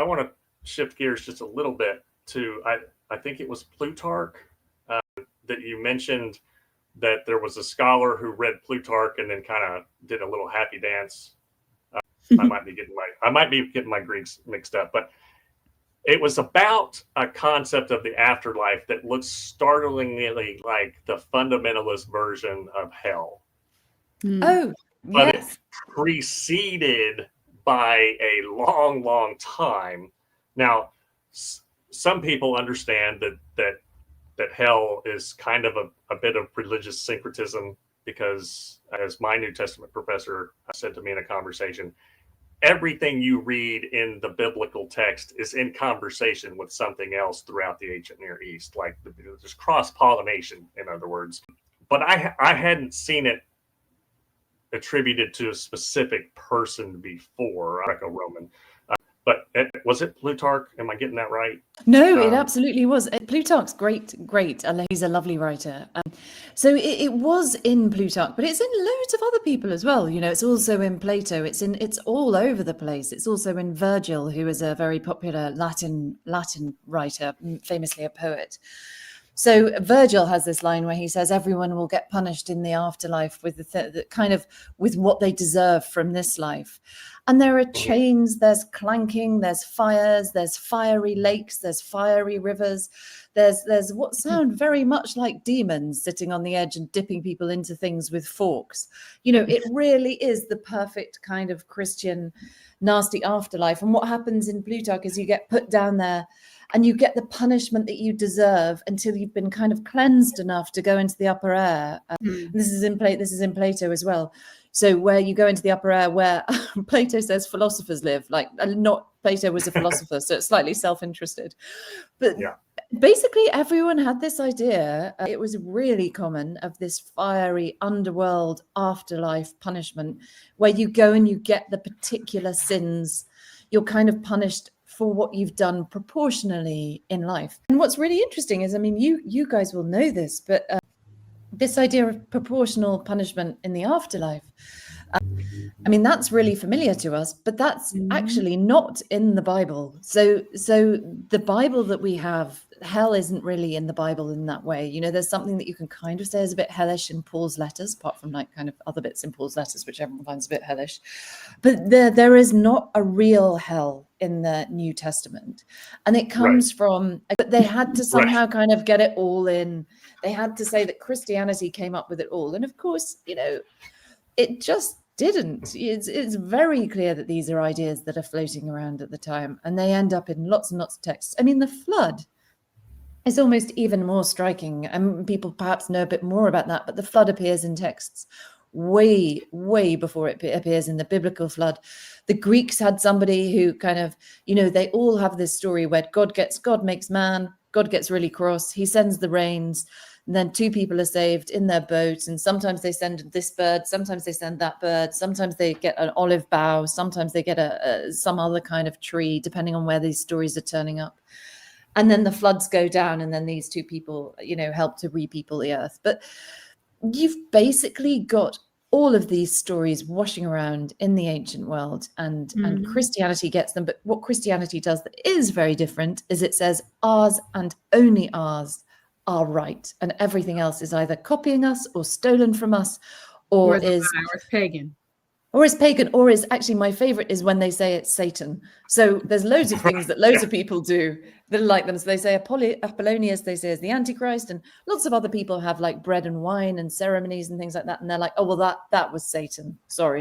I want to shift gears just a little bit to I think it was Plutarch that you mentioned that there was a scholar who read Plutarch and then kind of did a little happy dance. I might be getting my Greeks mixed up, but it was about a concept of the afterlife that looks startlingly like the fundamentalist version of hell. Oh, but yes. It's preceded by a long, long time. Now, some people understand that hell is kind of a bit of religious syncretism because, as my New Testament professor said to me in a conversation, everything you read in the biblical text is in conversation with something else throughout the ancient Near East. Like there's cross-pollination, in other words. But I hadn't seen it attributed to a specific person before Greco-Roman. But was it Plutarch? Am I getting that right? No, it absolutely was. Plutarch's great. He's a lovely writer. So it was in Plutarch, but it's in loads of other people as well. You know, it's also in Plato. It's all over the place. It's also in Virgil, who is a very popular Latin writer, famously a poet. So Virgil has this line where he says, everyone will get punished in the afterlife with the kind of with what they deserve from this life. And there are chains, there's clanking, there's fires, there's fiery lakes, there's fiery rivers. There's what sound very much like demons sitting on the edge and dipping people into things with forks. You know, it really is the perfect kind of Christian nasty afterlife. And what happens in Plutarch is you get put down there and you get the punishment that you deserve until you've been kind of cleansed enough to go into the upper air. This is in Plato as well. So where you go into the upper air, where Plato says philosophers live, like not Plato was a philosopher, so it's slightly self-interested. But basically everyone had this idea. It was really common of this fiery underworld afterlife punishment where you go and you get the particular sins. You're kind of punished for what you've done proportionally in life. And what's really interesting is, I mean, you guys will know this, but this idea of proportional punishment in the afterlife, I mean, that's really familiar to us, but that's actually not in the Bible. So the Bible that we have, hell isn't really in the Bible in that way. You know, there's something that you can kind of say is a bit hellish in Paul's letters, apart from like kind of other bits in Paul's letters, which everyone finds a bit hellish. But there is not a real hell in the New Testament. And it comes from, but they had to somehow kind of get it all in. They had to say that Christianity came up with it all. And of course, you know, it just didn't. It's very clear that these are ideas that are floating around at the time, and they end up in lots and lots of texts. I mean, the flood is almost even more striking, and people perhaps know a bit more about that, but the flood appears in texts way before it appears in the biblical flood. The Greeks had somebody who kind of, you know, they all have this story where God makes man, God gets really cross, he sends the rains, and then two people are saved in their boat, and sometimes they send this bird, sometimes they send that bird, sometimes they get an olive bough, sometimes they get some other kind of tree, depending on where these stories are turning up. And then the floods go down, and then these two people, you know, help to repeople the earth. But you've basically got all of these stories washing around in the ancient world, and Christianity gets them. But what Christianity does that is very different is it says ours and only ours are right, and everything else is either copying us or stolen from us, or is pagan. Or is pagan, or is actually my favorite is when they say it's Satan. So there's loads of things that loads of people do that are like them. So they say Apollonius, they say is the Antichrist, and lots of other people have like bread and wine and ceremonies and things like that. And they're like, oh, well, that was Satan. Sorry.